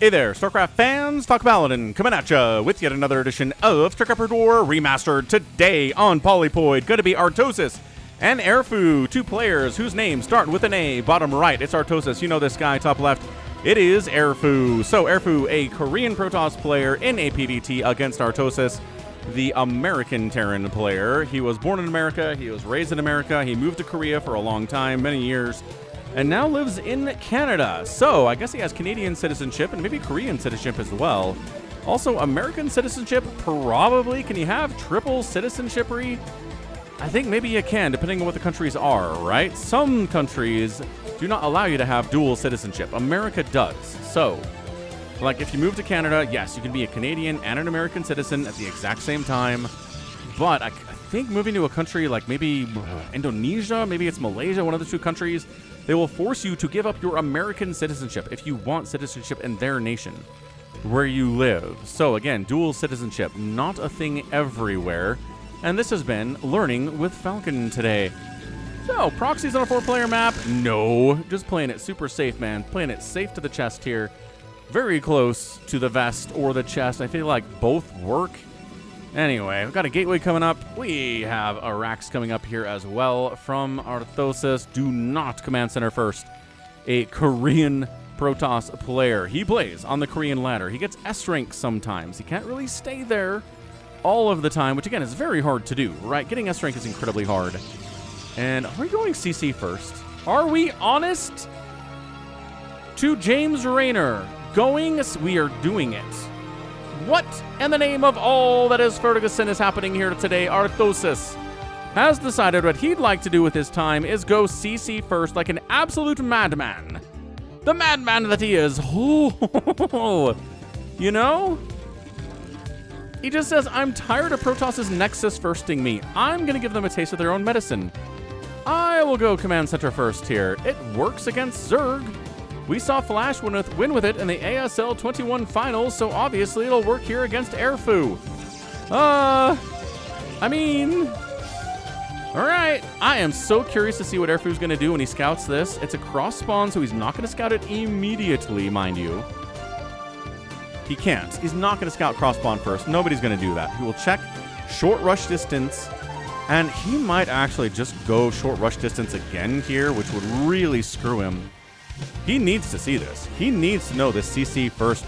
Hey there, StarCraft fans, Talk Paladin coming at ya with yet another edition of StarCraft War Remastered. Today on Polypoid, going to be ARTOSIS and Airfou, two players whose names start with an A. Bottom right, it's ARTOSIS. You know this guy. Top left, it is Airfou. So Airfou, a Korean Protoss player in a PvT against ARTOSIS, the American Terran player. He was born in America, he was raised in America, he moved to Korea for a long time, many years, and now lives in Canada. So I guess he has Canadian citizenship and maybe Korean citizenship as well. Also American citizenship, probably. Can you have triple citizenship-y? I think maybe you can, depending on what the countries are, right? Some countries do not allow you to have dual citizenship. America does. So, like if you move to Canada, yes, you can be a Canadian and an American citizen at the exact same time. But I think moving to a country like maybe Indonesia, maybe it's Malaysia, one of the two countries, they will force you to give up your American citizenship if you want citizenship in their nation where you live. So again, dual citizenship, not a thing everywhere. And this has been Learning with Falcon today. So, proxies on a 4-player map? No. Just playing it super safe, man. Playing it safe to the chest here. Very close to the vest or the chest. I feel like both work. Anyway, we've got a gateway coming up. We have a Rax coming up here as well from ARTOSIS. Do not command center first. A Korean Protoss player. He plays on the Korean ladder. He gets S rank sometimes. He can't really stay there all of the time, which again is very hard to do, right? Getting S rank is incredibly hard. And are we going CC first? Are we honest? To James Rayner. We are doing it. What in the name of all that is Ferguson is happening here today? ARTOSIS has decided what he'd like to do with his time is go CC first like an absolute madman. The madman that he is. You know? He just says, I'm tired of Protoss's Nexus firsting me. I'm going to give them a taste of their own medicine. I will go command center first here. It works against Zerg. We saw Flash win with it in the ASL 21 finals, so obviously it'll work here against Airfou. I mean, all right. I am so curious to see what Airfou's going to do when he scouts this. It's a cross spawn, so he's not going to scout it immediately, mind you. He can't. He's not going to scout cross spawn first. Nobody's going to do that. He will check short rush distance, and he might actually just go short rush distance again here, which would really screw him. He needs to see this. He needs to know this CC first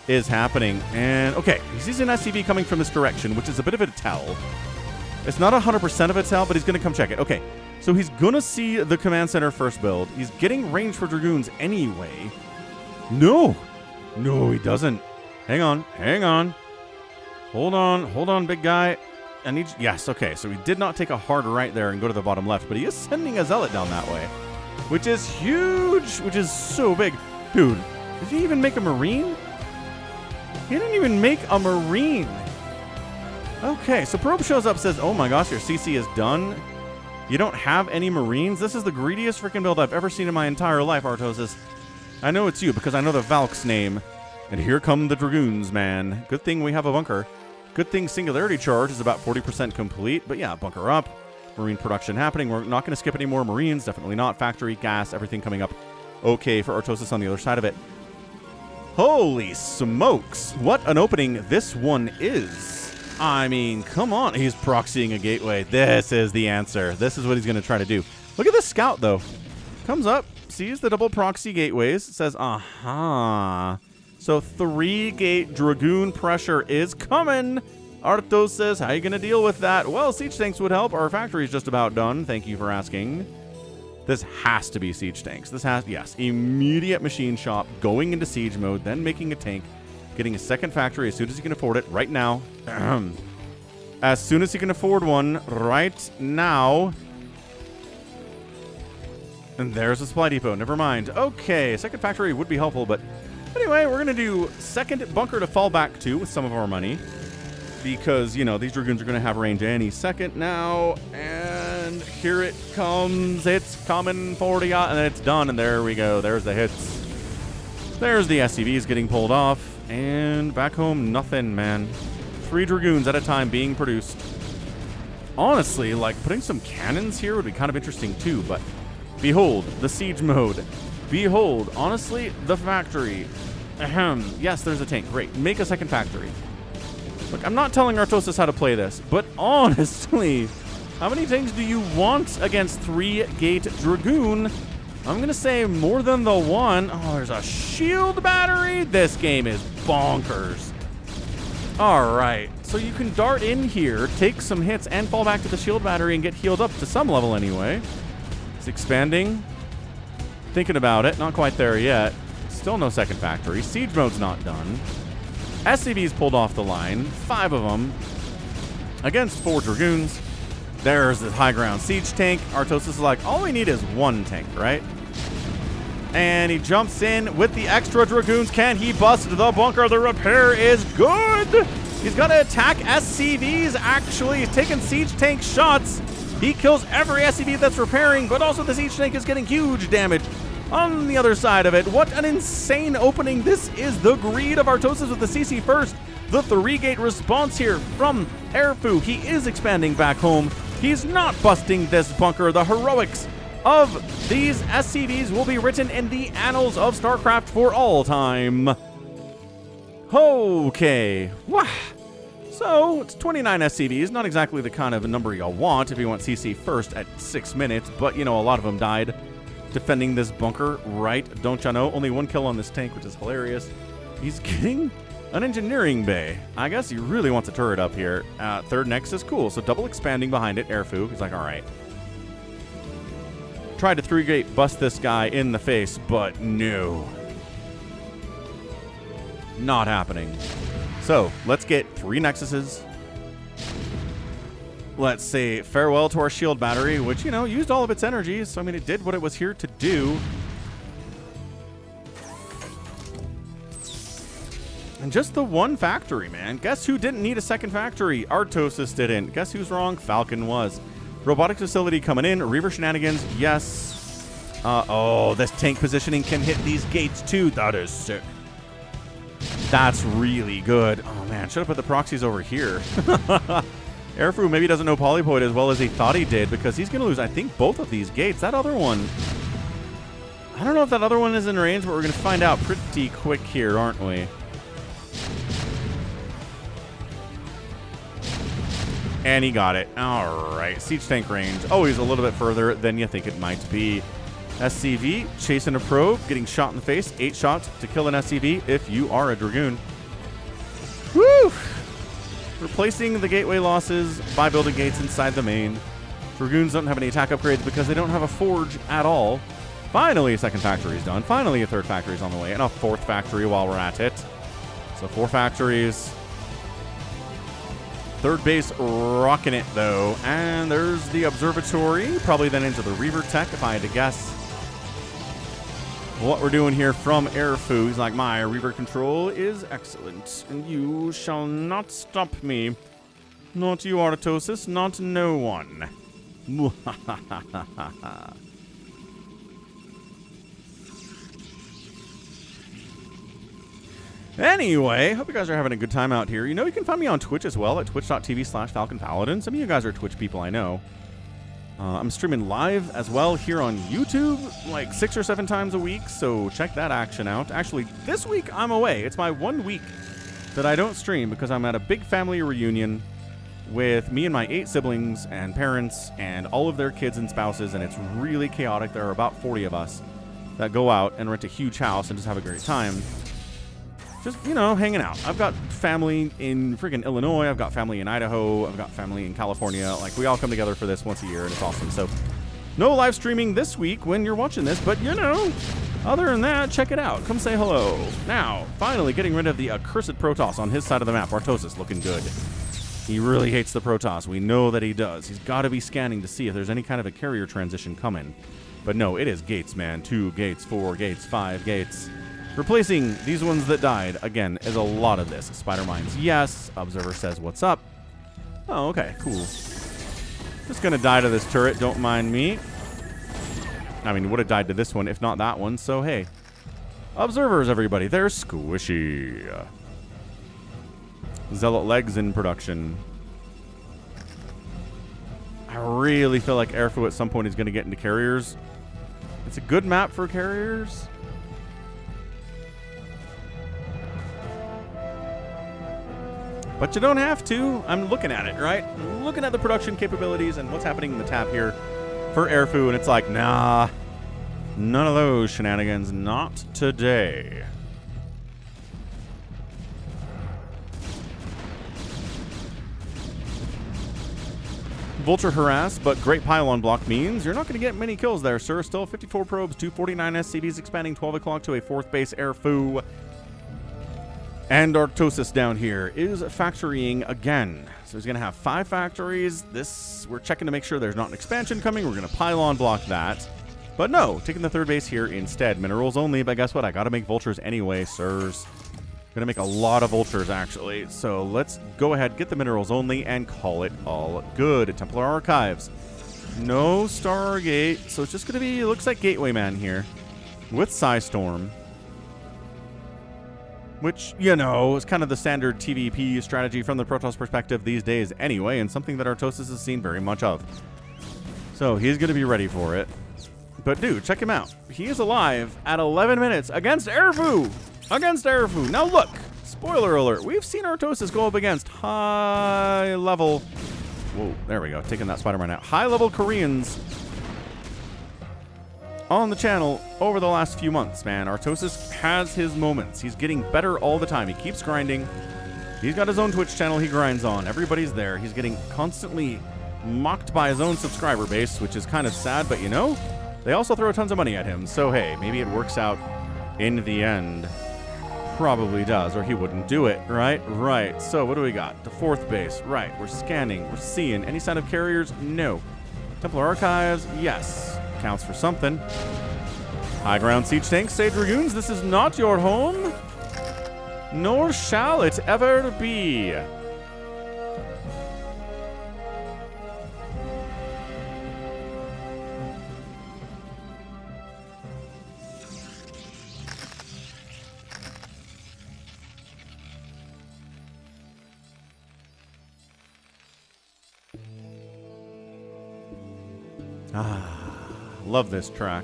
is happening. And, okay, he sees an SCV coming from this direction, which is a bit of a tell. It's not 100% of a tell, but he's going to come check it. Okay, so he's going to see the command center first build. He's getting range for Dragoons anyway. No, he doesn't. Hang on. Hold on, big guy. Yes, okay, so he did not take a hard right there and go to the bottom left, but he is sending a Zealot down that way, which is huge, which is so big. Dude, did he even make a Marine? He didn't even make a Marine. Okay, so Probe shows up, says, oh my gosh, your CC is done. You don't have any Marines? This is the greediest freaking build I've ever seen in my entire life, ARTOSIS. I know it's you because I know the Valk's name. And here come the Dragoons, man. Good thing we have a bunker. Good thing Singularity Charge is about 40% complete. But yeah, bunker up. Marine production happening. We're not going to skip any more Marines. Definitely not. Factory, gas, everything coming up okay for ARTOSIS on the other side of it. Holy smokes. What an opening this one is. I mean, come on. He's proxying a gateway. This is the answer. This is what he's going to try to do. Look at this scout, though. Comes up, sees the double proxy gateways, says, aha. So 3-gate Dragoon pressure is coming. ARTOSIS, how are you going to deal with that? Well, siege tanks would help. Our factory is just about done. Thank you for asking. This has to be siege tanks. Yes, immediate machine shop, going into siege mode, then making a tank, getting a second factory as soon as he can afford it right now. As soon as he can afford one right now. And there's a supply depot. Never mind. Okay, second factory would be helpful, but anyway, we're going to do second bunker to fall back to with some of our money. Because, you know, these Dragoons are going to have range any second now. And here it comes. It's coming 40, and then it's done. And there we go. There's the hits. There's the SCVs getting pulled off. And back home, nothing, man. 3 Dragoons at a time being produced. Honestly, like, putting some cannons here would be kind of interesting, too. But behold, the siege mode. Behold, honestly, the factory. Ahem. Yes, there's a tank. Great. Make a second factory. Look, I'm not telling ARTOSIS how to play this, but honestly, how many tanks do you want against 3-gate Dragoon? I'm going to say more than the one. Oh, there's a shield battery. This game is bonkers. All right. So you can dart in here, take some hits, and fall back to the shield battery and get healed up to some level anyway. It's expanding. Thinking about it. Not quite there yet. Still no second factory. Siege mode's not done. SCV's pulled off the line. 5 of them against 4 Dragoons. There's the high ground siege tank. ARTOSIS is like, all we need is 1 tank, right? And he jumps in with the extra Dragoons. Can he bust the bunker? The repair is good. He's going to attack SCVs, actually. He's taking siege tank shots. He kills every SCV that's repairing, but also the siege tank is getting huge damage. On the other side of it, what an insane opening. This is the greed of ARTOSIS with the CC first. The 3-gate response here from Airfou. He is expanding back home. He's not busting this bunker. The heroics of these SCVs will be written in the annals of StarCraft for all time. Okay. Wow. So, it's 29 SCVs. Not exactly the kind of number you'll want if you want CC first at 6 minutes, but, you know, a lot of them died defending this bunker, right? Don't ya know? Only 1 kill on this tank, which is hilarious. He's getting an engineering bay. I guess he really wants a turret up here. 3rd Nexus, cool. So double expanding behind it. Airfou. He's like, all right. Tried to 3-gate bust this guy in the face, but no. Not happening. So let's get 3 Nexuses. Let's say farewell to our shield battery, which, you know, used all of its energy. So, I mean, it did what it was here to do. And just the 1 factory, man. Guess who didn't need a second factory? ARTOSIS didn't. Guess who's wrong? Falcon was. Robotics facility coming in. Reaver shenanigans. Yes. Oh, this tank positioning can hit these gates too. That is sick. That's really good. Oh, man. Should have put the proxies over here. Airfou maybe doesn't know Polypoid as well as he thought he did, because he's going to lose, I think, both of these gates. That other one, I don't know if that other one is in range, but we're going to find out pretty quick here, aren't we? And he got it. All right. Siege tank range. Always a little bit further than you think it might be. SCV chasing a probe, getting shot in the face. 8 shots to kill an SCV if you are a Dragoon. Woo! Replacing the gateway losses by building gates inside the main. Dragoons don't have any attack upgrades because they don't have a forge at all. Finally, a second factory is done. Finally, a 3rd factory is on the way. And a 4th factory while we're at it. So 4 factories. 3rd base rocking it, though. And there's the observatory. Probably then into the Reaver tech, if I had to guess. What we're doing here from Airfou. He's like, my Reaver control is excellent, and you shall not stop me. Not you, ARTOSIS, not no one. Anyway, hope you guys are having a good time out here. You know, you can find me on Twitch as well at twitch.tv/FalconPaladin. Some of you guys are Twitch people, I know. I'm streaming live as well here on YouTube, like 6 or 7 times a week, so check that action out. Actually, this week I'm away. It's my 1 week that I don't stream because I'm at a big family reunion with me and my 8 siblings and parents and all of their kids and spouses, and it's really chaotic. There are about 40 of us that go out and rent a huge house and just have a great time. Just, you know, hanging out. I've got family in freaking Illinois. I've got family in Idaho. I've got family in California. Like, we all come together for this once a year, and it's awesome. So, no live streaming this week when you're watching this, but, you know, other than that, check it out. Come say hello. Now, finally getting rid of the accursed Protoss on his side of the map. ARTOSIS looking good. He really hates the Protoss. We know that he does. He's got to be scanning to see if there's any kind of a carrier transition coming. But no, it is gates, man. 2 gates, 4 gates, 5 gates. Replacing these ones that died, again, is a lot of this. Spider Mines, yes. Observer says, what's up? Oh, okay, cool. Just gonna die to this turret, don't mind me. I mean, would have died to this one, if not that one, so hey. Observers, everybody, they're squishy. Zealot legs in production. I really feel like Airfou at some point is gonna get into carriers. It's a good map for carriers. But you don't have to. I'm looking at it, right? I'm looking at the production capabilities and what's happening in the tab here for Airfou, and it's like, nah, none of those shenanigans. Not today. Vulture harass, but great pylon block means you're not going to get many kills there, sir. Still 54 probes, 249 SCVs, expanding 12 o'clock to a 4th base Airfou. And ARTOSIS down here is factorying again. So he's going to have 5 factories. We're checking to make sure there's not an expansion coming. We're going to pylon block that. But no, taking the 3rd base here instead. Minerals only, but guess what? I got to make vultures anyway, sirs. Gonna make a lot of vultures, actually. So let's go ahead, get the minerals only, and call it all good. Templar Archives. No Stargate. So it's just gonna be, looks like Gateway Man here. With Psystorm. Which, you know, is kind of the standard TVP strategy from the Protoss perspective these days anyway, and something that ARTOSIS has seen very much of. So he's gonna be ready for it. But dude, check him out. He is alive at 11 minutes against Airfou! Against Airfou. Now look, spoiler alert, we've seen ARTOSIS go up against high-level... Whoa, there we go, taking that Spider-Man out. High-level Koreans on the channel over the last few months, man. ARTOSIS has his moments. He's getting better all the time. He keeps grinding. He's got his own Twitch channel he grinds on. Everybody's there. He's getting constantly mocked by his own subscriber base, which is kind of sad, but you know, they also throw tons of money at him. So hey, maybe it works out in the end. Probably does, or he wouldn't do it, right? Right. So what do we got? The 4th base. Right. We're scanning. We're seeing. Any sign of carriers? No. Templar Archives? Yes. Counts for something. High ground siege tanks. Say, Dragoons, this is not your home, nor shall it ever be. Love this track.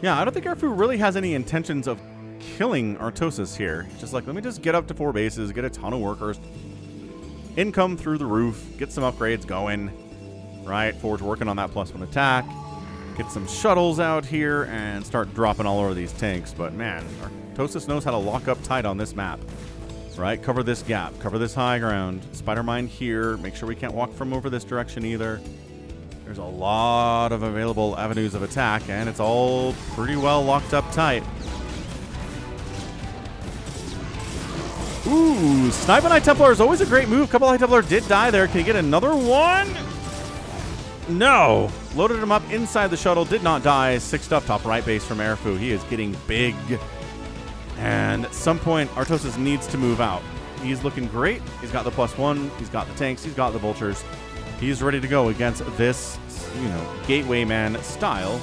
Yeah, I don't think Airfou really has any intentions of killing ARTOSIS here. Just like, let me just get up to 4 bases, get a ton of workers, income through the roof, get some upgrades going. Right, Forge working on that +1 attack. Get some shuttles out here and start dropping all over these tanks. But man, ARTOSIS knows how to lock up tight on this map. Right, cover this gap, cover this high ground. Spider-Mine here, make sure we can't walk from over this direction either. There's a lot of available avenues of attack, and it's all pretty well locked up tight. Ooh, Snipe High Templar is always a great move. Couple High Templar did die there. Can he get another one? No. Loaded him up inside the shuttle, did not die. 6th up top right base from Airfou. He is getting big. And at some point, ARTOSIS needs to move out. He's looking great. He's got the +1. He's got the tanks. He's got the vultures. He's ready to go against this, you know, Gateway Man style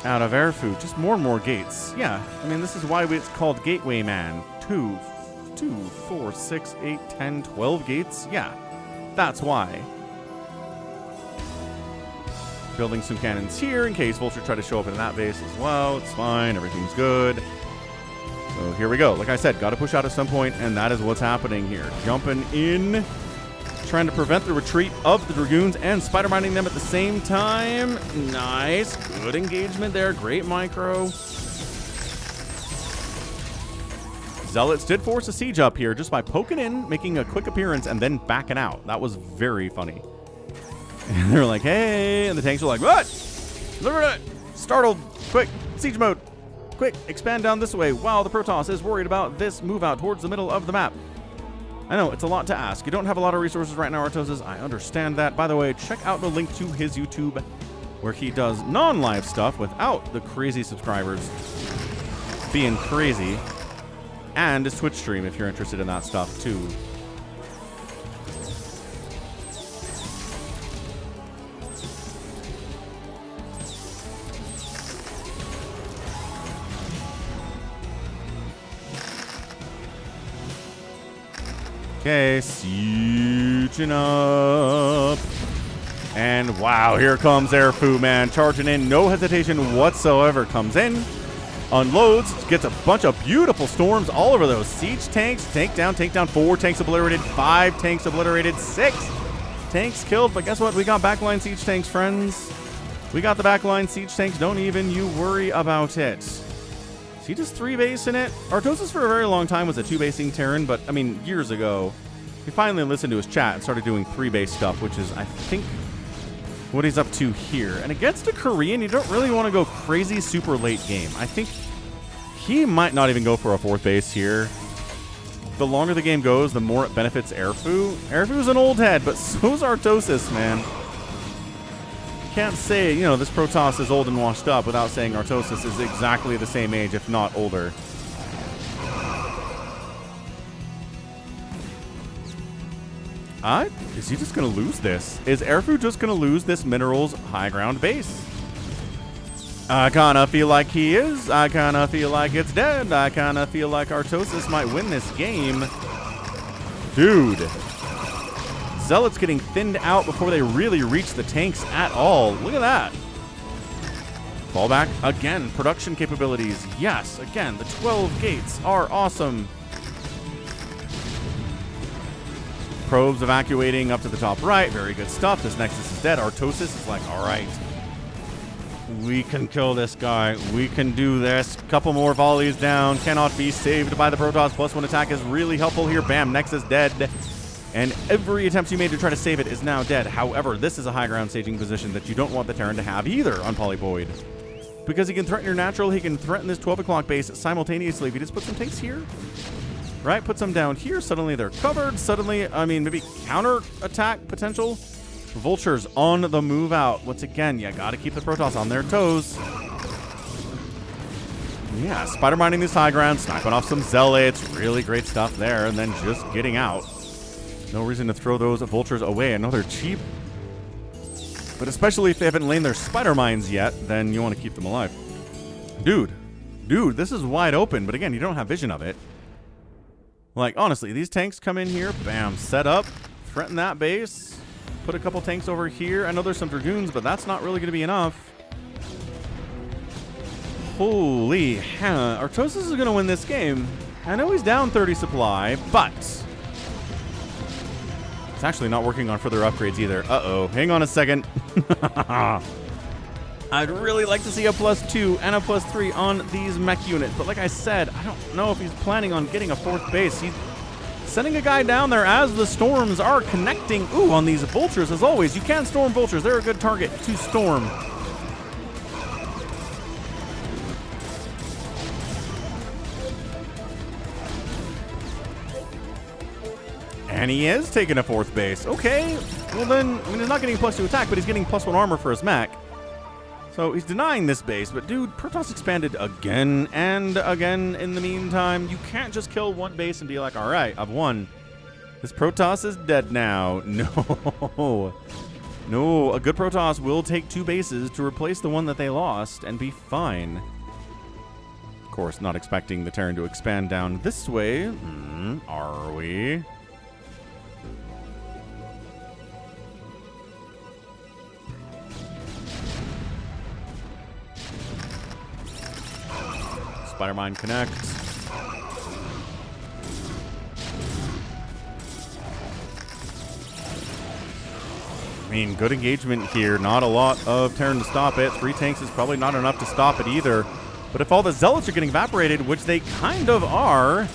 out of Airfou. Just more and more gates. Yeah, I mean, this is why it's called Gateway Man. 2, 4, 6, 8, 10, 12 gates. Yeah, that's why. Building some cannons here in case Vulture try to show up in that base as well. It's fine. Everything's good. So here we go. Like I said, got to push out at some point, and that is what's happening here. Jumping in. Trying to prevent the retreat of the Dragoons and Spider-Mining them at the same time. Nice. Good engagement there. Great micro. Zealots did force a siege up here just by poking in, making a quick appearance, and then backing out. That was very funny. And they're like, hey, and the tanks are like, what? Look at it. Startled. Quick. Siege mode. Quick. Expand down this way while the Protoss is worried about this move out towards the middle of the map. I know, it's a lot to ask. You don't have a lot of resources right now, ARTOSIS. I understand that. By the way, check out the link to his YouTube where he does non-live stuff without the crazy subscribers being crazy. And his Twitch stream if you're interested in that stuff, too. Okay, sieging up. And wow, here comes Airfou, man. Charging in, no hesitation whatsoever. Comes in, Unloads, gets a bunch of beautiful storms all over those siege tanks. Take down, 4 tanks obliterated, 5 tanks obliterated, 6 tanks killed. But guess what? We got backline siege tanks, friends. We got the backline siege tanks. Don't even you worry about it. Is he just 3-basing it? ARTOSIS for a very long time was a 2-basing Terran, but I mean, years ago, he finally listened to his chat and started doing 3-base stuff, which is, I think, what he's up to here. And against a Korean, you don't really want to go crazy super late game. I think he might not even go for a 4th base here. The longer the game goes, the more it benefits Airfou. Airfou's an old head, but so's ARTOSIS, man. Can't say, you know, this Protoss is old and washed up without saying ARTOSIS is exactly the same age, if not older. Is he just going to lose this? Is Airfou just going to lose this Minerals high ground base? I kind of feel like he is. I kind of feel like it's dead. I kind of feel like ARTOSIS might win this game. Dude. Zealots getting thinned out before they really reach the tanks at all. Look at that. Fallback again. Production capabilities. Yes. Again, the 12 gates are awesome. Probes evacuating up to the top right. Very good stuff. This Nexus is dead. ARTOSIS is like, all right. We can kill this guy. We can do this. Couple more volleys down. Cannot be saved by the Protoss. +1 attack is really helpful here. Bam. Nexus dead. And every attempt you made to try to save it is now dead. However, this is a high ground staging position that you don't want the Terran to have either on Polypoid. Because he can threaten your natural. He can threaten this 12 o'clock base simultaneously. If he just put some tanks here. Right, put some down here. Suddenly they're covered. Suddenly, I mean, maybe counter attack potential. Vultures on the move out. Once again, you got to keep the Protoss on their toes. Yeah, spider mining this high ground, sniping off some zealots. Really great stuff there, and then just getting out. No reason to throw those vultures away. I know they're cheap, but especially if they haven't laid their spider mines yet, then you want to keep them alive. Dude, this is wide open, but again, you don't have vision of it. Like, honestly, these tanks come in here, bam, set up, threaten that base, put a couple tanks over here. I know there's some Dragoons, but that's not really going to be enough. Holy hell. ARTOSIS is going to win this game. I know he's down 30 supply, but it's actually not working on further upgrades either. Uh-oh. Hang on a second. I'd really like to see a +2 and a +3 on these mech units. But like I said, I don't know if he's planning on getting a 4th base. He's sending a guy down there as the storms are connecting. Ooh, on these vultures, as always. You can storm vultures. They're a good target to storm. And he is taking a 4th base. Okay. Well then, I mean, he's not getting +2 attack, but he's getting +1 armor for his mech. So he's denying this base, but dude, Protoss expanded again and again in the meantime. You can't just kill one base and be like, all right, I've won. This Protoss is dead now. No. No, a good Protoss will take 2 bases to replace the one that they lost and be fine. Of course, not expecting the Terran to expand down this way. Are we? Spider Mine connects. I mean, good engagement here. Not a lot of Terran to stop it. 3 tanks is probably not enough to stop it either. But if all the Zealots are getting evaporated, which they kind of are,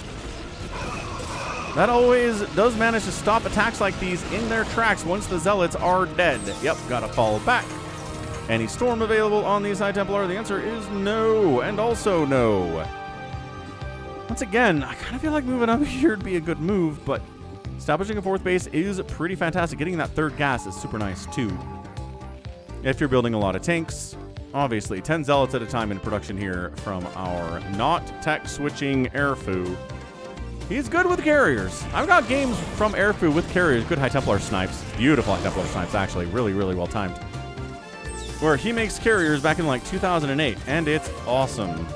that always does manage to stop attacks like these in their tracks once the Zealots are dead. Yep, gotta fall back. Any storm available on these High Templar? The answer is no, and also no. Once again, I kind of feel like moving up here would be a good move, but establishing a 4th base is pretty fantastic. Getting that 3rd gas is super nice, too. If you're building a lot of tanks, obviously 10 Zealots at a time in production here from our not tech switching Airfou. He's good with carriers. I've got games from Airfou with carriers. Good High Templar snipes. Beautiful High Templar snipes, actually. Really, really well timed. Where he makes carriers back in like 2008, and it's awesome.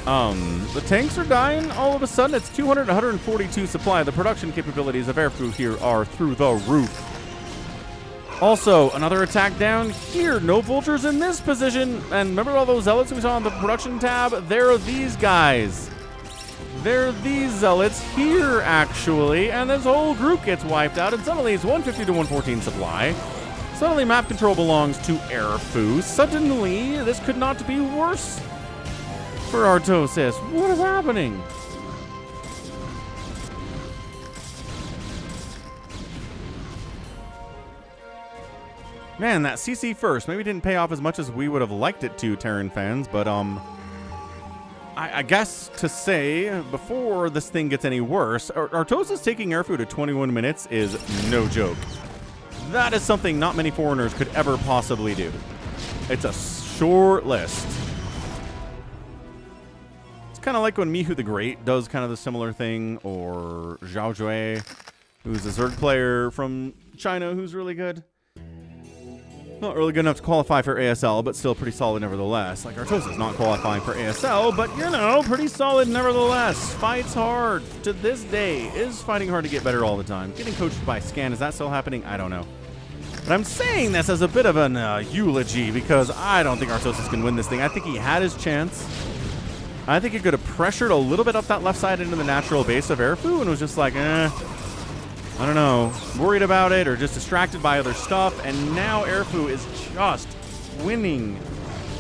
The tanks are dying. All of a sudden, it's 200 to 142 supply. The production capabilities of Airfou here are through the roof. Also, another attack down here. No vultures in this position. And remember all those zealots we saw on the production tab? They're these guys. They're these zealots here, actually. And this whole group gets wiped out. And suddenly it's 150 to 114 supply. Suddenly map control belongs to Airfou. Suddenly, this could not be worse for ARTOSIS. What is happening? Man, that CC first maybe didn't pay off as much as we would have liked it to, Terran fans, but I guess to say, before this thing gets any worse, ARTOSIS taking Airfou to 21 minutes is no joke. That is something not many foreigners could ever possibly do. It's a short list. It's kind of like when Mihu the Great does kind of the similar thing, or Zhao Jue, who's a Zerg player from China who's really good. Not really good enough to qualify for ASL, but still pretty solid nevertheless. Like ARTOSIS not qualifying for ASL, but you know, pretty solid nevertheless. Fights hard to this day. Is fighting hard to get better all the time. Getting coached by Scan, is that still happening? I don't know. But I'm saying this as a bit of an eulogy because I don't think ARTOSIS can win this thing. I think he had his chance. I think he could have pressured a little bit up that left side into the natural base of Airfou and was just like, I don't know, worried about it or just distracted by other stuff. And now Airfou is just winning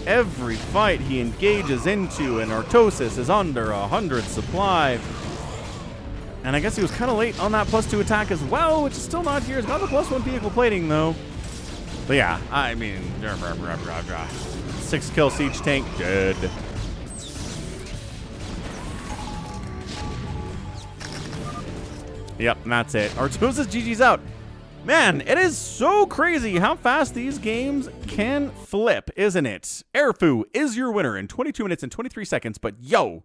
every fight he engages into, and ARTOSIS is under 100 supply. And I guess he was kind of late on that +2 attack as well, which is still not here. He's got the +1 vehicle plating, though. But yeah, I mean, 6 kill siege tank, dead. Yep, and that's it. ARTOSIS GG's out. Man, it is so crazy how fast these games can flip, isn't it? Airfou is your winner in 22 minutes and 23 seconds, but yo,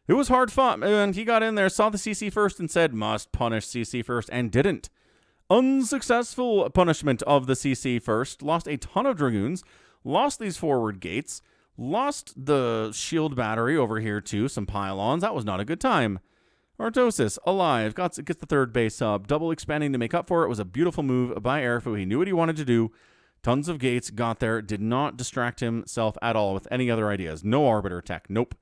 it was hard fought, and he got in there, saw the CC first, and said, must punish CC first, and didn't. Unsuccessful punishment of the CC first. Lost a ton of Dragoons, lost these forward gates, lost the shield battery over here too, some pylons. That was not a good time. ARTOSIS, alive, gets the third base up, double expanding to make up for it. It was a beautiful move by Airfou. He knew what he wanted to do. Tons of gates, got there, did not distract himself at all with any other ideas. No Arbiter tech, nope.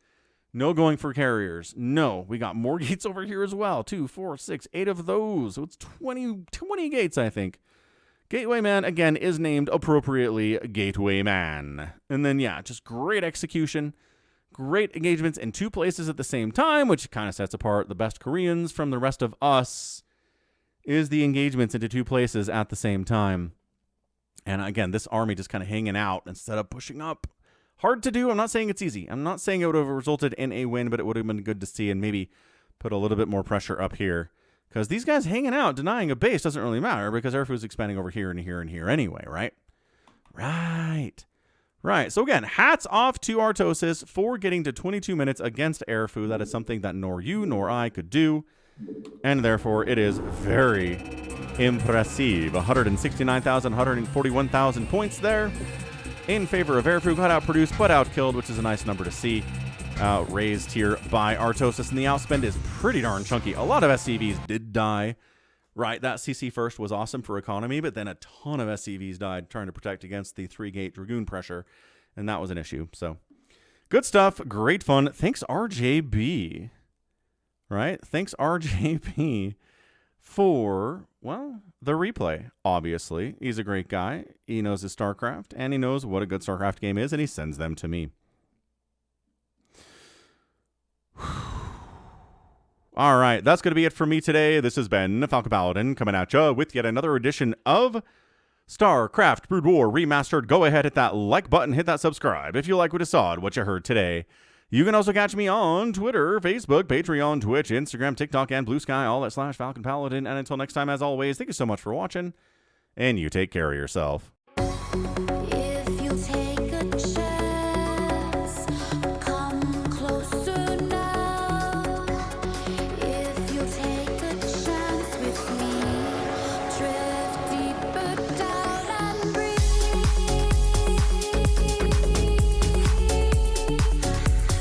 No going for carriers, no. We got more gates over here as well. 2, 4, 6, 8 of those. So it's 20 gates, I think. Gateway Man, again, is named appropriately Gateway Man. And then, yeah, just great execution. Great engagements in 2 places at the same time, which kind of sets apart the best Koreans from the rest of us, is the engagements into 2 places at the same time. And again, this army just kind of hanging out instead of pushing up. Hard to do. I'm not saying it's easy. I'm not saying it would have resulted in a win, but it would have been good to see and maybe put a little bit more pressure up here. Because these guys hanging out, denying a base doesn't really matter because Airfou's expanding over here and here and here anyway, right? Right, so again, hats off to ARTOSIS for getting to 22 minutes against Airfou. That is something that nor you nor I could do, and therefore it is very impressive. 169,000, 141,000 points there in favor of Airfou. Got outproduced, but outkilled, which is a nice number to see. Raised here by ARTOSIS, and the outspend is pretty darn chunky. A lot of SCVs did die. Right, that CC first was awesome for economy, but then a ton of SCVs died trying to protect against the 3-gate Dragoon pressure, and that was an issue. So, good stuff, great fun. Thanks, RJB. Right, thanks, RJB, for, well, the replay, obviously. He's a great guy. He knows his StarCraft, and he knows what a good StarCraft game is, and he sends them to me. All right, that's going to be it for me today. This has been Falcon Paladin coming at you with yet another edition of StarCraft Brood War Remastered. Go ahead, hit that like button, hit that subscribe if you like what you saw and what you heard today. You can also catch me on Twitter, Facebook, Patreon, Twitch, Instagram, TikTok, and Blue Sky, all at /Falcon Paladin. And until next time, as always, thank you so much for watching, and you take care of yourself.